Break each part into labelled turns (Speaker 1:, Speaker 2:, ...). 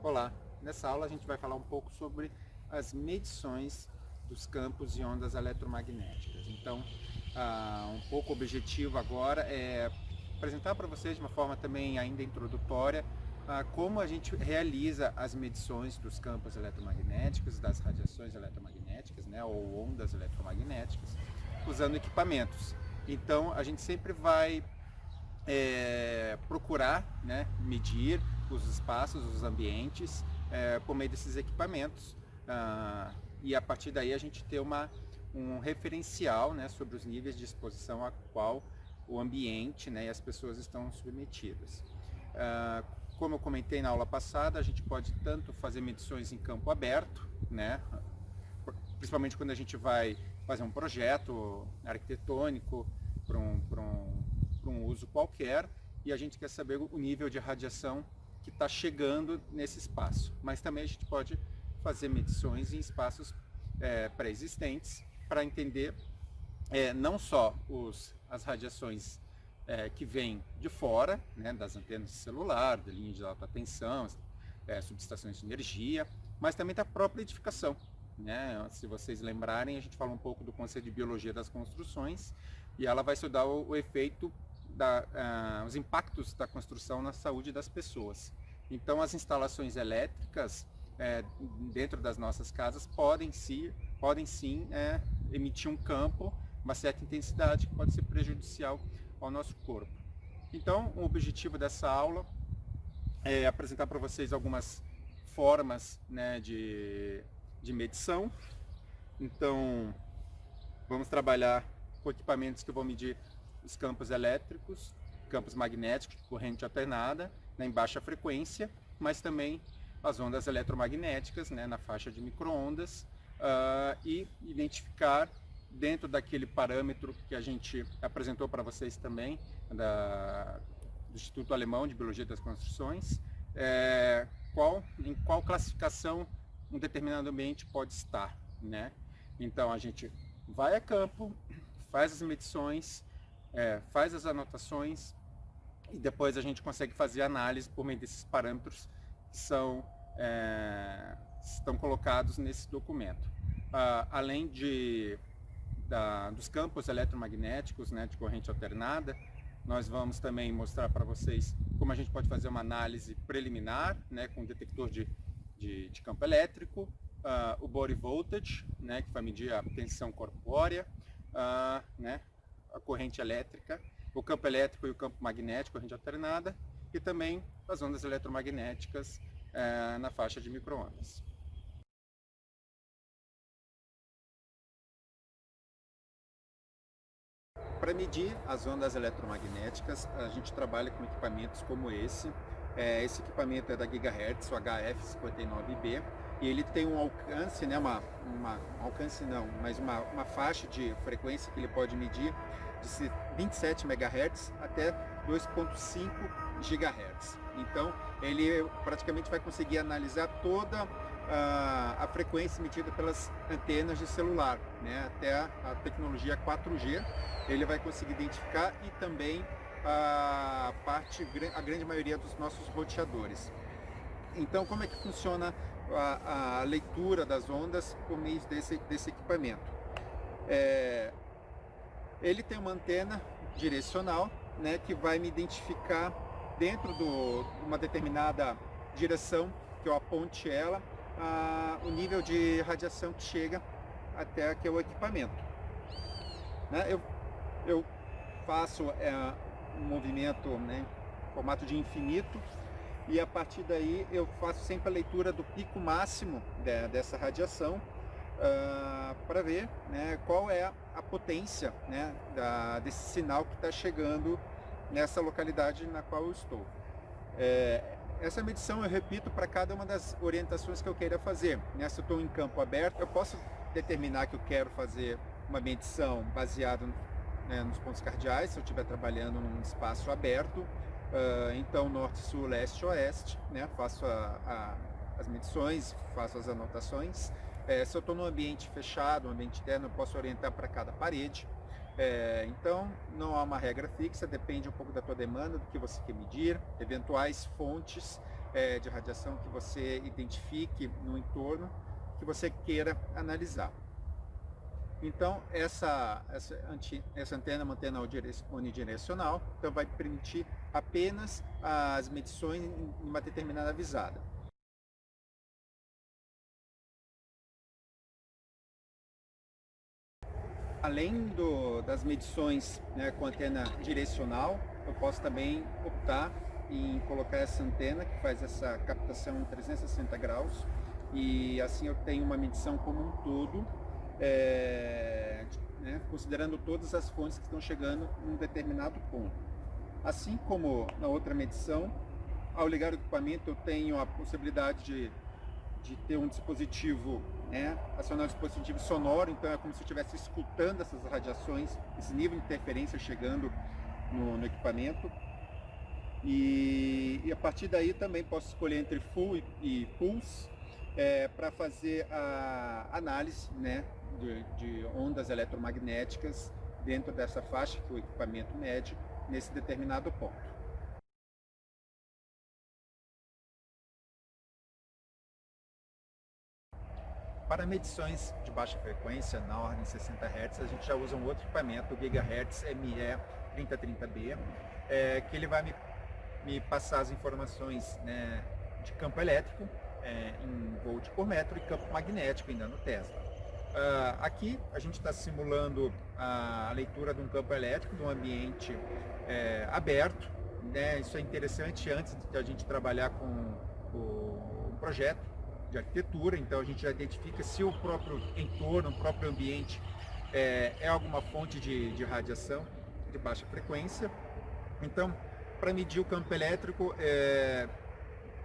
Speaker 1: Olá, nessa aula a gente vai falar um pouco sobre as medições dos campos e ondas eletromagnéticas. Então, um pouco o objetivo agora é apresentar para vocês de uma forma também ainda introdutória como a gente realiza as medições dos campos eletromagnéticos, das radiações eletromagnéticas, né, ou ondas eletromagnéticas, usando equipamentos. Então, a gente sempre vai procurar, né, medir os espaços, os ambientes, por meio desses equipamentos, e a partir daí a gente ter um referencial, né, sobre os níveis de exposição a qual o ambiente, né, e as pessoas estão submetidas. Como eu comentei na aula passada, a gente pode tanto fazer medições em campo aberto, né, principalmente quando a gente vai fazer um projeto arquitetônico para um uso qualquer, e a gente quer saber o nível de radiação que está chegando nesse espaço. Mas também a gente pode fazer medições em espaços pré-existentes para entender não só as radiações que vêm de fora, né, das antenas de celular, da linha de alta tensão, subestações de energia, mas também da própria edificação. Né? Se vocês lembrarem, a gente fala um pouco do conceito de biologia das construções, e ela vai estudar o efeito os impactos da construção na saúde das pessoas. Então, as instalações elétricas dentro das nossas casas podem sim emitir um campo, uma certa intensidade que pode ser prejudicial ao nosso corpo. Então, o objetivo dessa aula é apresentar para vocês algumas formas, né, de medição. Então, vamos trabalhar com equipamentos que vão medir os campos elétricos, campos magnéticos de corrente alternada, né, em baixa frequência, mas também as ondas eletromagnéticas, né, na faixa de micro-ondas, e identificar dentro daquele parâmetro que a gente apresentou para vocês também, do Instituto Alemão de Biologia das Construções, em qual classificação um determinado ambiente pode estar, né? Então a gente vai a campo, faz as medições, faz as anotações, e depois a gente consegue fazer análise por meio desses parâmetros que estão colocados nesse documento. Além dos campos eletromagnéticos, né, de corrente alternada, nós vamos também mostrar para vocês como a gente pode fazer uma análise preliminar, né, com detector de campo elétrico, o body voltage, né, que vai medir a tensão corpórea, né, a corrente elétrica, o campo elétrico e o campo magnético, corrente alternada, e também as ondas eletromagnéticas na faixa de micro-ondas. Para medir as ondas eletromagnéticas, a gente trabalha com equipamentos como esse. Esse equipamento é da Gigahertz, o HF59B, e ele tem um alcance, né, uma faixa de frequência que ele pode medir de 27 MHz até 2,5 GHz. Então, ele praticamente vai conseguir analisar toda a frequência emitida pelas antenas de celular, né, até a tecnologia 4G. Ele vai conseguir identificar, e também a grande maioria dos nossos roteadores. Então, como é que funciona a leitura das ondas por meio desse equipamento? Ele tem uma antena direcional, né, que vai me identificar dentro de uma determinada direção que eu aponte ela, o nível de radiação que chega até aquele equipamento. Né? Eu faço um movimento, né, em formato de infinito, e a partir daí eu faço sempre a leitura do pico máximo dessa radiação, para ver, né, qual é a potência, né, desse sinal que está chegando nessa localidade na qual eu estou. Essa medição eu repito para cada uma das orientações que eu queira fazer. Né? Se eu estou em campo aberto, eu posso determinar que eu quero fazer uma medição baseada nos pontos cardeais, se eu estiver trabalhando num espaço aberto. Então, norte, sul, leste, oeste, né? Faço as medições, faço as anotações. Se eu estou num ambiente fechado, um ambiente interno, eu posso orientar para cada parede. Então, não há uma regra fixa, depende um pouco da tua demanda, do que você quer medir, eventuais fontes de radiação que você identifique no entorno que você queira analisar. Então, essa antena é uma antena unidirecional, então vai permitir apenas as medições em uma determinada visada. Além das medições, né, com antena direcional, eu posso também optar em colocar essa antena que faz essa captação em 360 graus e assim eu tenho uma medição como um todo, né, considerando todas as fontes que estão chegando em um determinado ponto. Assim como na outra medição, ao ligar o equipamento eu tenho a possibilidade de ter um dispositivo, né, acionar um dispositivo sonoro, então é como se eu estivesse escutando essas radiações, esse nível de interferência chegando no equipamento. E a partir daí também posso escolher entre full e pulse para fazer a análise, né, de ondas eletromagnéticas dentro dessa faixa que o equipamento mede nesse determinado ponto. Para medições de baixa frequência, na ordem de 60 Hz, a gente já usa um outro equipamento, o GHz ME3030B, que ele vai me passar as informações, né, de campo elétrico em volt por metro e campo magnético ainda no Tesla. Aqui a gente está simulando a leitura de um campo elétrico de um ambiente aberto, né? Isso é interessante antes de a gente trabalhar com o projeto de arquitetura, então a gente já identifica se o próprio entorno, o próprio ambiente é alguma fonte de radiação de baixa frequência. Então, para medir o campo elétrico,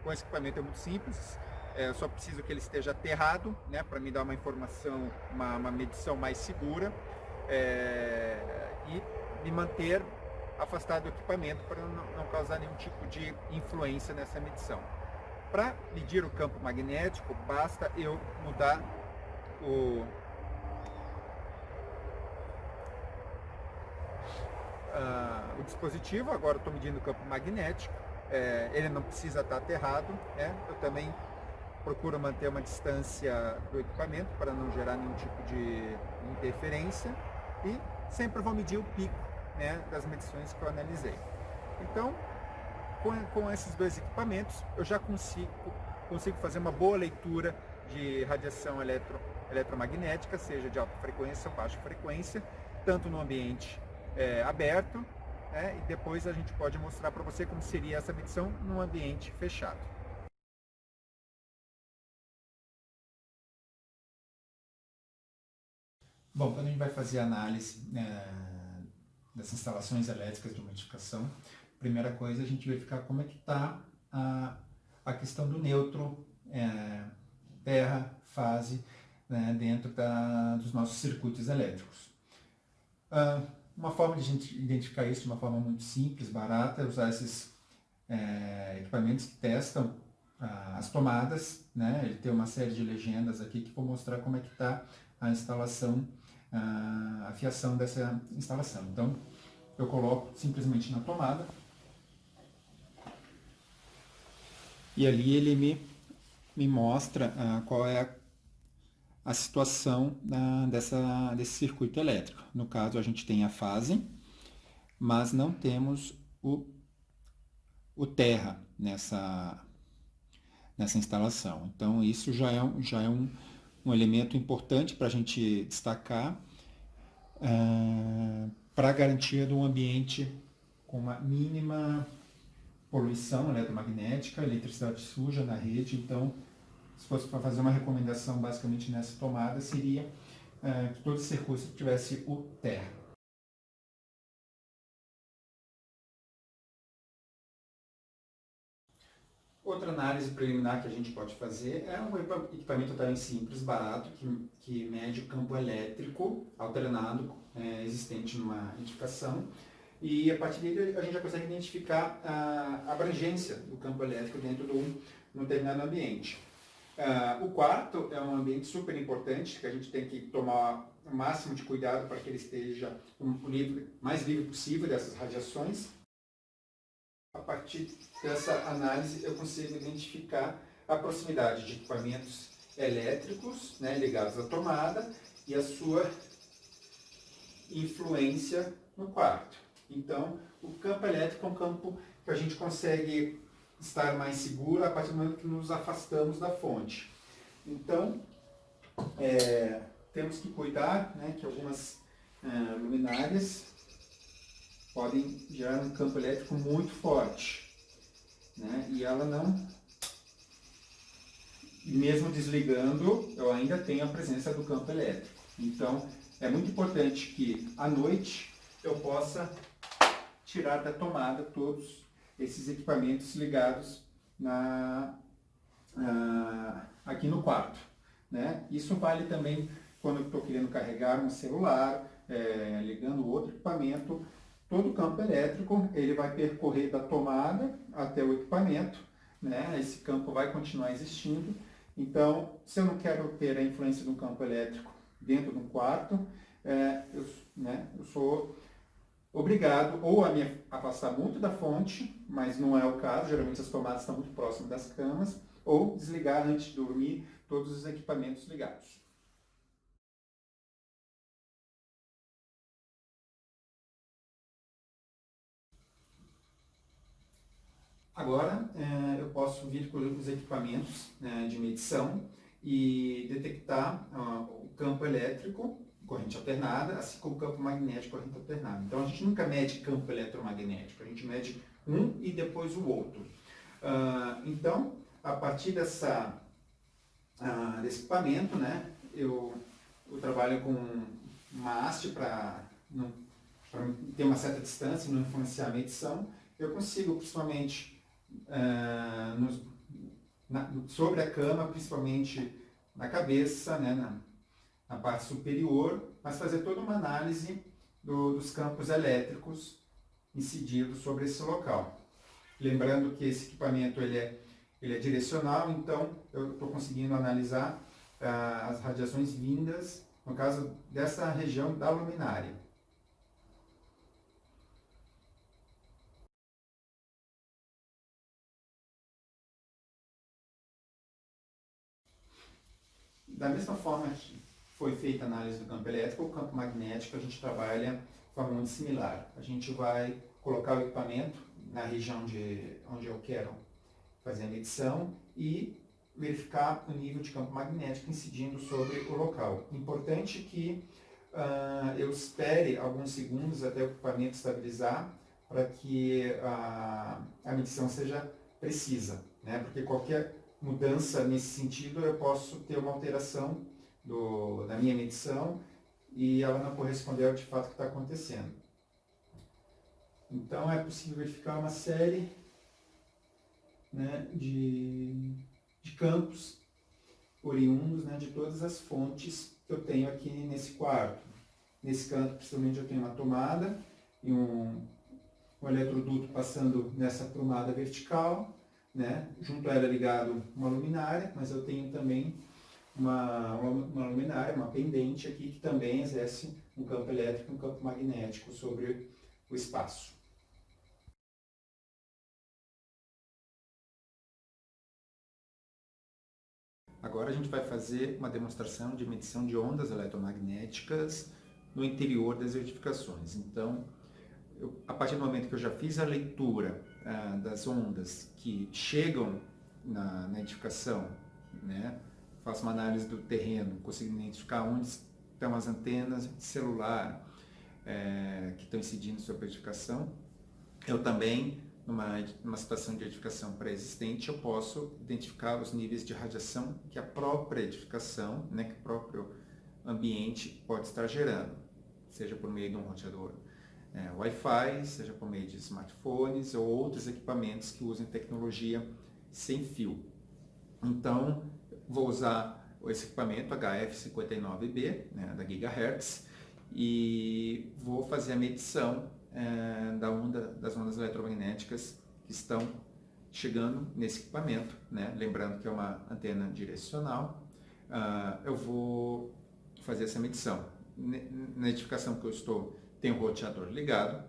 Speaker 1: com esse equipamento é muito simples, eu só preciso que ele esteja aterrado, né, para me dar uma informação, uma medição mais segura e me manter afastado do equipamento para não causar nenhum tipo de influência nessa medição. Para medir o campo magnético, basta eu mudar o dispositivo. Agora estou medindo o campo magnético, ele não precisa estar aterrado, né? Eu também procuro manter uma distância do equipamento para não gerar nenhum tipo de interferência e sempre vou medir o pico, né, das medições que eu analisei. Então, com esses dois equipamentos, eu já consigo fazer uma boa leitura de radiação eletromagnética, seja de alta frequência ou baixa frequência, tanto no ambiente aberto, né, e depois a gente pode mostrar para você como seria essa medição num ambiente fechado. Bom, quando a gente vai fazer a análise das instalações elétricas de umidificação, primeira coisa é a gente verificar como é que está a questão do neutro, terra, fase, né, dentro dos nossos circuitos elétricos. Uma forma de a gente identificar isso de uma forma muito simples, barata, é usar esses equipamentos que testam as tomadas, né? Ele tem uma série de legendas aqui que vou mostrar como é que está a instalação, a fiação dessa instalação. Então, eu coloco simplesmente na tomada e ali ele me mostra qual é a situação desse circuito elétrico. No caso, a gente tem a fase, mas não temos o terra nessa instalação. Então, isso já é um elemento importante para a gente destacar para a garantia de um ambiente com uma mínima poluição eletromagnética, eletricidade suja na rede. Então, se fosse para fazer uma recomendação basicamente nessa tomada, seria que todo esse circuito tivesse o terra. Outra análise preliminar que a gente pode fazer é um equipamento também simples, barato, que mede o campo elétrico alternado existente numa edificação, e a partir dele a gente já consegue identificar a abrangência do campo elétrico dentro de um determinado ambiente. O quarto é um ambiente super importante, que a gente tem que tomar o máximo de cuidado para que ele esteja mais livre possível dessas radiações. A partir dessa análise, eu consigo identificar a proximidade de equipamentos elétricos, né, ligados à tomada e a sua influência no quarto. Então, o campo elétrico é um campo que a gente consegue estar mais seguro a partir do momento que nos afastamos da fonte. Então, temos que cuidar, né, que algumas luminárias podem gerar um campo elétrico muito forte, né, e ela não, mesmo desligando, eu ainda tenho a presença do campo elétrico. Então, é muito importante que à noite eu possa tirar da tomada todos esses equipamentos ligados aqui no quarto, né? Isso vale também quando eu estou querendo carregar um celular, ligando outro equipamento. Todo o campo elétrico ele vai percorrer da tomada até o equipamento, né? Esse campo vai continuar existindo. Então, se eu não quero ter a influência do campo elétrico dentro de um quarto, eu sou obrigado ou a me afastar muito da fonte, mas não é o caso, geralmente as tomadas estão muito próximas das camas, ou desligar antes de dormir todos os equipamentos ligados. Agora, eu posso vir com os equipamentos, né, de medição e detectar o campo elétrico, corrente alternada, assim como o campo magnético, corrente alternada. Então, a gente nunca mede campo eletromagnético, a gente mede um e depois o outro. Então, a partir desse equipamento, né, eu trabalho com uma haste para ter uma certa distância e não influenciar a medição. Eu consigo, principalmente, sobre a cama, principalmente na cabeça, né, na parte superior, mas fazer toda uma análise dos campos elétricos incididos sobre esse local. Lembrando que esse equipamento ele é direcional, então eu estou conseguindo analisar as radiações vindas, no caso dessa região da luminária. Da mesma forma que foi feita a análise do campo elétrico, o campo magnético a gente trabalha de forma muito similar. A gente vai colocar o equipamento na região onde eu quero fazer a medição e verificar o nível de campo magnético incidindo sobre o local. Importante que eu espere alguns segundos até o equipamento estabilizar para que a medição seja precisa, né? Porque qualquer mudança nesse sentido eu posso ter uma alteração da minha medição e ela não corresponder ao de fato que está acontecendo. Então é possível verificar uma série, né, de campos oriundos, né, de todas as fontes que eu tenho aqui nesse quarto. Nesse canto, principalmente, eu tenho uma tomada e um eletroduto passando nessa tomada vertical, né, junto a ela ligado uma luminária, mas eu tenho também uma luminária, uma pendente aqui, que também exerce um campo elétrico, um campo magnético sobre o espaço. Agora a gente vai fazer uma demonstração de medição de ondas eletromagnéticas no interior das edificações. Então, a partir do momento que eu já fiz a leitura das ondas que chegam na edificação, né, faço uma análise do terreno, consigo identificar onde estão as antenas de celular que estão incidindo sobre a edificação. Eu também, numa situação de edificação pré-existente, eu posso identificar os níveis de radiação que a própria edificação, né, que o próprio ambiente pode estar gerando, seja por meio de um roteador Wi-Fi, seja por meio de smartphones ou outros equipamentos que usem tecnologia sem fio. Então, vou usar esse equipamento HF59B, né, da GHz, e vou fazer a medição das ondas eletromagnéticas que estão chegando nesse equipamento, né? Lembrando que é uma antena direcional. Eu vou fazer essa medição. Na edificação que eu estou, tem o roteador ligado,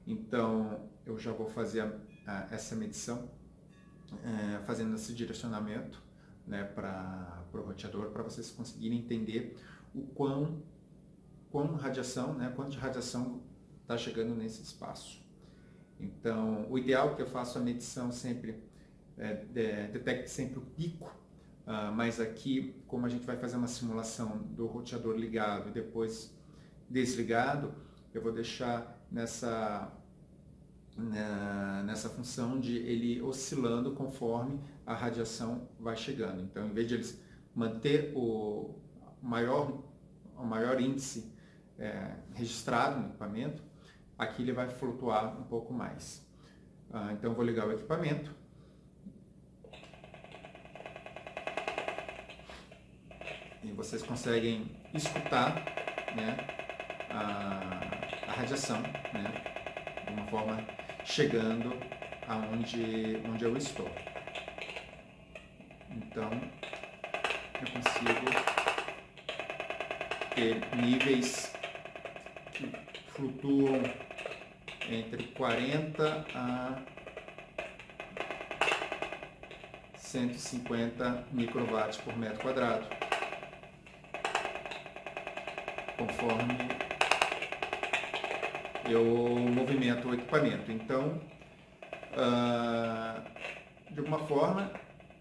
Speaker 1: então eu já vou fazer essa medição, fazendo esse direcionamento, né, para o roteador, para vocês conseguirem entender o quanto de radiação está chegando nesse espaço. Então, o ideal é que eu faça a medição sempre, detecte sempre o pico, mas aqui, como a gente vai fazer uma simulação do roteador ligado e depois desligado, eu vou deixar nessa função de ele oscilando conforme a radiação vai chegando. Então, em vez de eles manter o maior índice registrado no equipamento, aqui ele vai flutuar um pouco mais. Então, eu vou ligar o equipamento. E vocês conseguem escutar, né, a radiação, né, de uma forma chegando aonde eu estou. Então, eu consigo ter níveis que flutuam entre 40 a 150 microwatts por metro quadrado, conforme eu movimento o equipamento. Então, de alguma forma,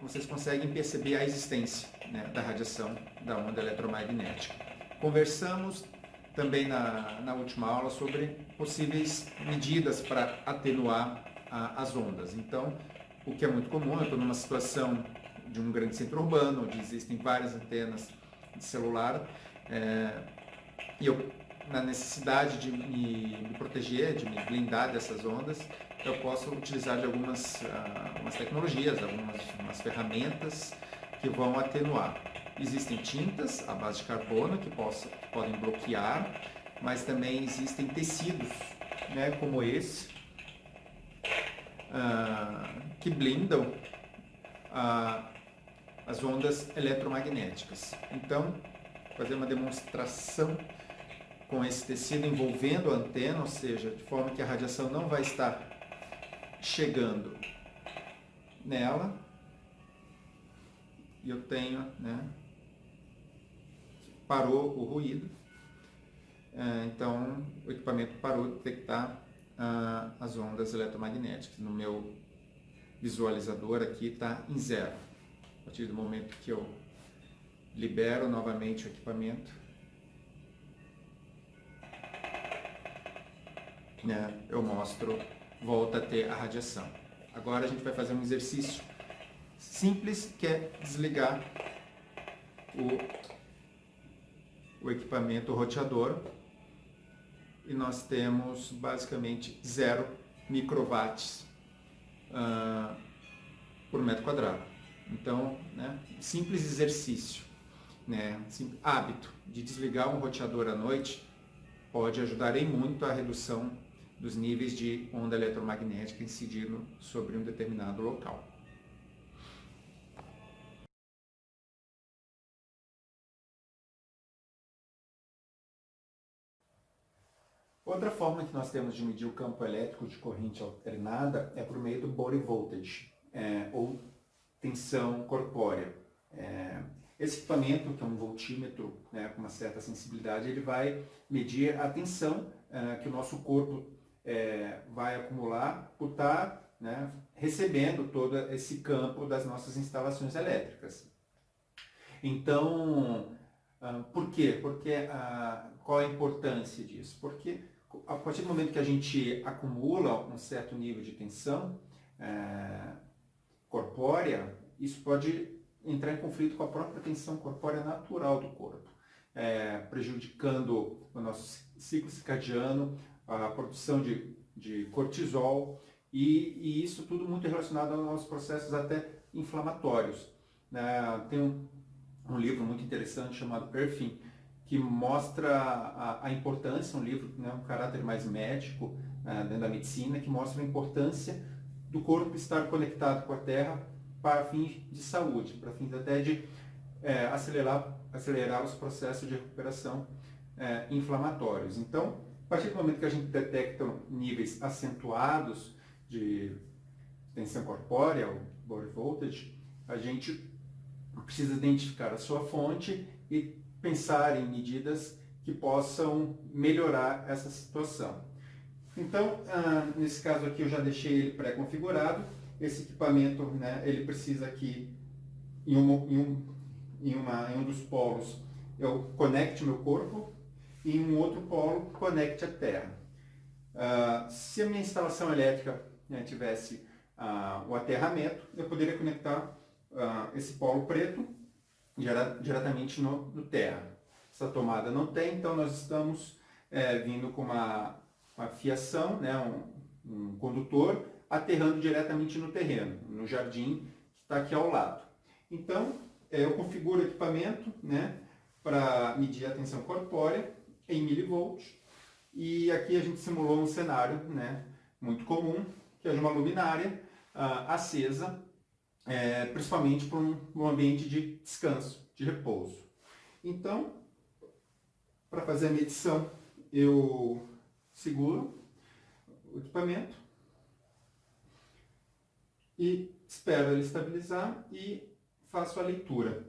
Speaker 1: vocês conseguem perceber a existência, né, da radiação da onda eletromagnética. Conversamos também na última aula sobre possíveis medidas para atenuar as ondas. Então, o que é muito comum, eu estou numa situação de um grande centro urbano, onde existem várias antenas de celular, e eu, na necessidade de me proteger, de me blindar dessas ondas, eu posso utilizar de algumas tecnologias, algumas ferramentas que vão atenuar. Existem tintas à base de carbono que podem bloquear, mas também existem tecidos, né, como esse, que blindam as ondas eletromagnéticas. Então, fazer uma demonstração com esse tecido envolvendo a antena, ou seja, de forma que a radiação não vai estar chegando nela. E eu tenho, né, parou o ruído, então o equipamento parou de detectar as ondas eletromagnéticas. No meu visualizador aqui está em 0. A partir do momento que eu libero novamente o equipamento, né, eu mostro, volta a ter a radiação. Agora a gente vai fazer um exercício simples, que é desligar o equipamento roteador, e nós temos basicamente 0 microwatts por metro quadrado. Então, né, simples exercício, né, hábito de desligar um roteador à noite pode ajudar em muito a redução dos níveis de onda eletromagnética incidindo sobre um determinado local. Outra forma que nós temos de medir o campo elétrico de corrente alternada é por meio do body voltage, ou tensão corpórea. Esse equipamento, que é um voltímetro, né, com uma certa sensibilidade, ele vai medir a tensão que o nosso corpo vai acumular por estar, né, recebendo todo esse campo das nossas instalações elétricas. Então, por quê? Qual a importância disso? Porque a partir do momento que a gente acumula um certo nível de tensão corpórea, isso pode entrar em conflito com a própria tensão corpórea natural do corpo, prejudicando o nosso ciclo circadiano, a produção de cortisol, e isso tudo muito relacionado aos processos até inflamatórios. Tem um livro muito interessante chamado Earthing, que mostra a importância, um livro, né, um caráter mais médico dentro da medicina, que mostra a importância do corpo estar conectado com a Terra para fins de saúde, para fins até de acelerar os processos de recuperação inflamatórios. Então, a partir do momento que a gente detecta níveis acentuados de tensão corpórea, o body voltage, a gente precisa identificar a sua fonte e pensar em medidas que possam melhorar essa situação. Então, nesse caso aqui eu já deixei ele pré-configurado. Esse equipamento, né, ele precisa que em um dos polos eu conecte meu corpo e em um outro polo conecte a terra. Se a minha instalação elétrica, né, tivesse o aterramento, eu poderia conectar esse polo preto diretamente no terra. Essa tomada não tem, então nós estamos vindo com uma fiação, né, um condutor, aterrando diretamente no terreno, no jardim que está aqui ao lado. Então, eu configuro o equipamento, né, para medir a tensão corpórea em milivolts, e aqui a gente simulou um cenário, né, muito comum, que é de uma luminária acesa, principalmente para um ambiente de descanso, de repouso. Então, para fazer a medição, eu seguro o equipamento e espero ele estabilizar e faço a leitura.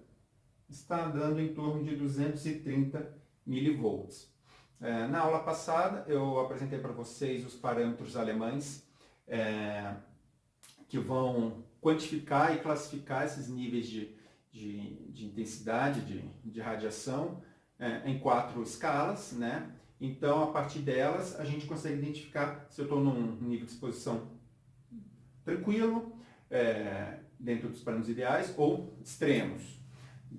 Speaker 1: Está dando em torno de 230 milivolts. Na aula passada eu apresentei para vocês os parâmetros alemães que vão quantificar e classificar esses níveis de intensidade de radiação em 4 escalas, né? Então, a partir delas, a gente consegue identificar se eu estou num nível de exposição tranquilo, dentro dos parâmetros ideais, ou extremos,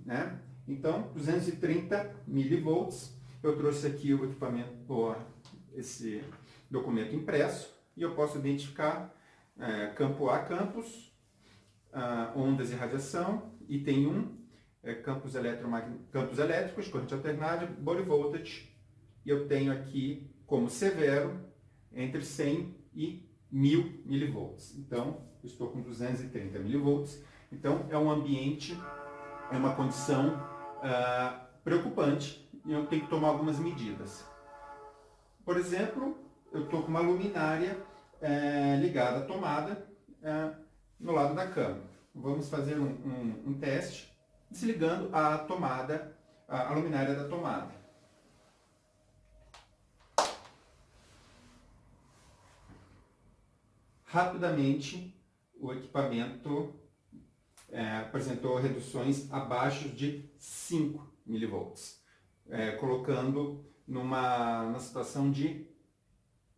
Speaker 1: né? Então, 230 milivolts, eu trouxe aqui o equipamento, esse documento impresso, e eu posso identificar campo A, campos, ondas e radiação, item 1, campos elétricos, corrente alternada, body voltage, e eu tenho aqui como severo entre 100 e 1000 milivolts. Então, eu estou com 230 milivolts. Então, é um ambiente, é uma condição preocupante e eu tenho que tomar algumas medidas. Por exemplo, eu estou com uma luminária ligada à tomada no lado da cama. Vamos fazer um teste desligando a tomada, a luminária da tomada. Rapidamente, o equipamento apresentou reduções abaixo de 5 milivolts, colocando numa situação de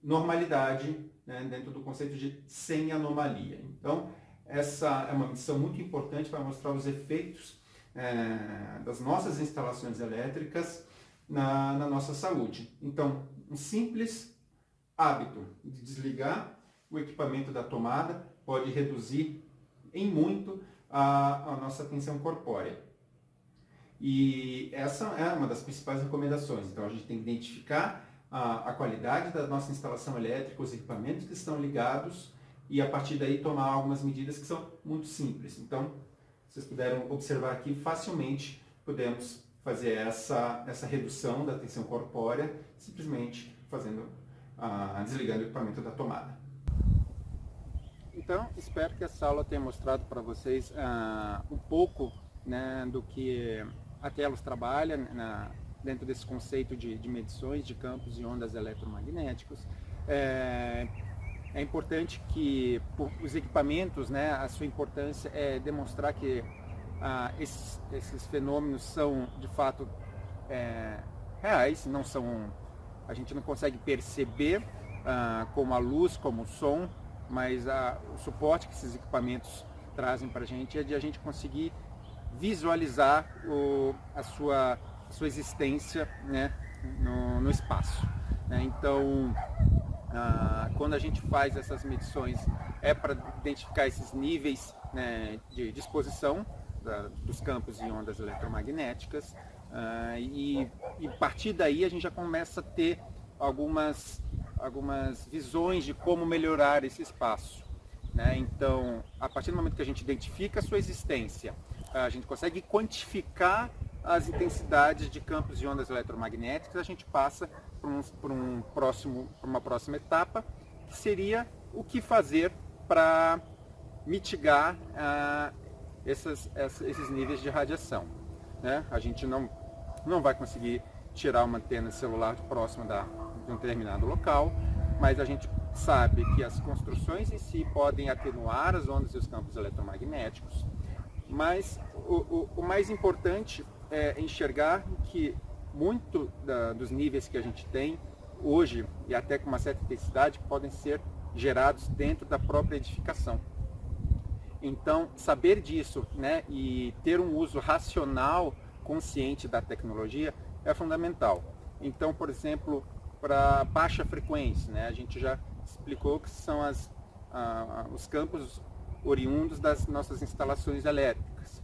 Speaker 1: normalidade, né, dentro do conceito de sem anomalia. Então, essa é uma medição muito importante para mostrar os efeitos das nossas instalações elétricas na nossa saúde. Então, um simples hábito de desligar o equipamento da tomada pode reduzir em muito a nossa tensão corpórea. E essa é uma das principais recomendações. Então, a gente tem que identificar a qualidade da nossa instalação elétrica, os equipamentos que estão ligados, e a partir daí tomar algumas medidas que são muito simples. Então, vocês puderam observar aqui, facilmente podemos fazer essa redução da tensão corpórea, simplesmente desligando o equipamento da tomada. Então, espero que essa aula tenha mostrado para vocês um pouco, né, do que a Telos trabalha dentro desse conceito de medições de campos e ondas eletromagnéticos. É importante que os equipamentos, né, a sua importância é demonstrar que esses fenômenos são de fato reais, não são, a gente não consegue perceber como a luz, como o som, mas o suporte que esses equipamentos trazem para a gente é de a gente conseguir visualizar a sua existência, né, no espaço, né? Então, quando a gente faz essas medições é para identificar esses níveis, né, de exposição dos campos e ondas eletromagnéticas, e a partir daí a gente já começa a ter algumas visões de como melhorar esse espaço, né? Então, a partir do momento que a gente identifica a sua existência, a gente consegue quantificar as intensidades de campos e ondas eletromagnéticas, a gente passa por uma próxima etapa, que seria o que fazer para mitigar esses níveis de radiação, né? A gente não vai conseguir tirar uma antena celular próxima de um determinado local, mas a gente sabe que as construções em si podem atenuar as ondas e os campos eletromagnéticos, mas o mais importante é enxergar que muito dos níveis que a gente tem hoje, e até com uma certa intensidade, podem ser gerados dentro da própria edificação. Então, saber disso, né, e ter um uso racional, consciente da tecnologia é fundamental. Então, por exemplo, para baixa frequência, né, a gente já explicou que são os campos oriundos das nossas instalações elétricas.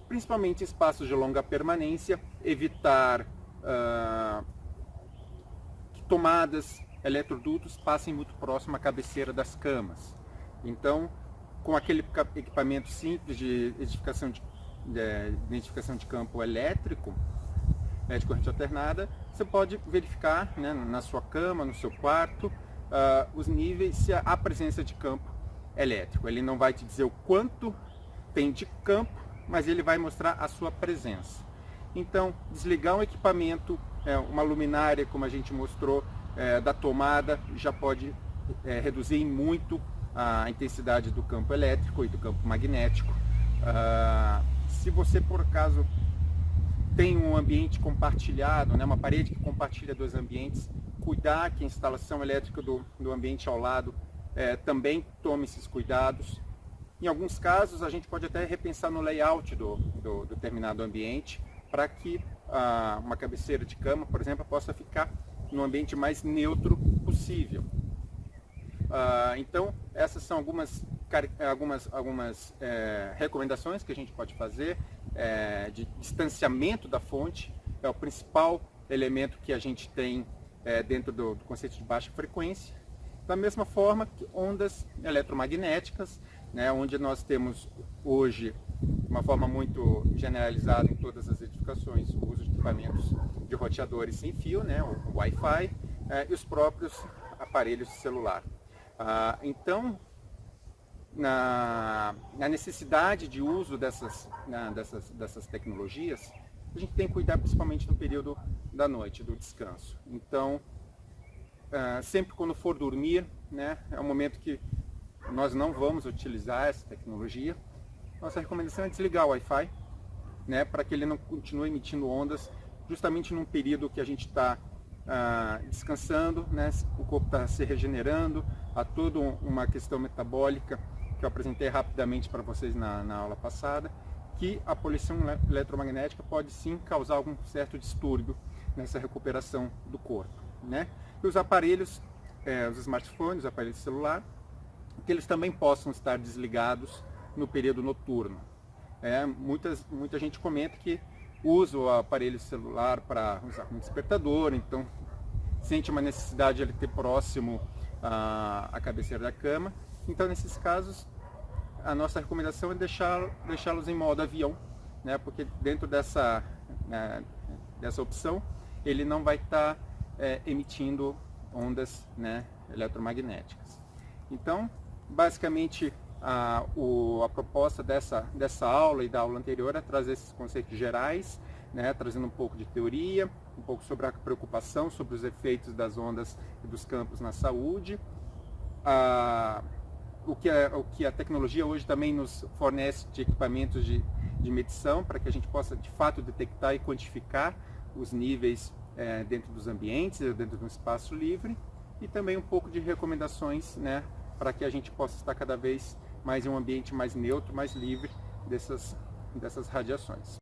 Speaker 1: Principalmente em espaços de longa permanência, evitar que tomadas, eletrodutos passem muito próximo à cabeceira das camas. Então, com aquele equipamento simples de identificação de campo elétrico, de corrente alternada, você pode verificar, né, na sua cama, no seu quarto, os níveis, se há presença de campo elétrico. Ele não vai te dizer o quanto tem de campo, mas ele vai mostrar a sua presença. Então, desligar um equipamento, uma luminária, como a gente mostrou, da tomada, já pode reduzir em muito a intensidade do campo elétrico e do campo magnético. Se você, por acaso, tem um ambiente compartilhado, né, uma parede que compartilha dois ambientes, cuidar que a instalação elétrica do ambiente ao lado também tome esses cuidados. Em alguns casos, a gente pode até repensar no layout do determinado ambiente, para que uma cabeceira de cama, por exemplo, possa ficar no ambiente mais neutro possível. Então, essas são algumas recomendações que a gente pode fazer de distanciamento da fonte. É o principal elemento que a gente tem dentro do conceito de baixa frequência. Da mesma forma que ondas eletromagnéticas, né, onde nós temos hoje, de uma forma muito generalizada em todas as edificações, o uso de equipamentos de roteadores sem fio, né, o Wi-Fi, e os próprios aparelhos de celular. Então, na necessidade de uso dessas tecnologias, a gente tem que cuidar principalmente no período da noite, do descanso. Então, sempre quando for dormir, né, é um momento que nós não vamos utilizar essa tecnologia. Nossa recomendação é desligar o Wi-Fi, né, para que ele não continue emitindo ondas, justamente num período que a gente está descansando, né, o corpo está se regenerando, há toda uma questão metabólica que eu apresentei rapidamente para vocês na aula passada, que a poluição eletromagnética pode sim causar algum certo distúrbio nessa recuperação do corpo, né? E os aparelhos, os smartphones, os aparelhos de celular, que eles também possam estar desligados no período noturno. Muita gente comenta que usa o aparelho celular para usar como despertador, então sente uma necessidade de ele ter próximo a cabeceira da cama. Então, nesses casos, a nossa recomendação é deixá-los em modo avião, né, porque dentro dessa opção ele não vai estar emitindo ondas, né, eletromagnéticas. Então, basicamente, a proposta dessa aula e da aula anterior é trazer esses conceitos gerais, né, trazendo um pouco de teoria, um pouco sobre a preocupação sobre os efeitos das ondas e dos campos na saúde, o que a tecnologia hoje também nos fornece de equipamentos de medição, para que a gente possa de fato detectar e quantificar os níveis dentro dos ambientes, dentro do espaço livre, e também um pouco de recomendações, né, para que a gente possa estar cada vez mais em um ambiente mais neutro, mais livre dessas radiações.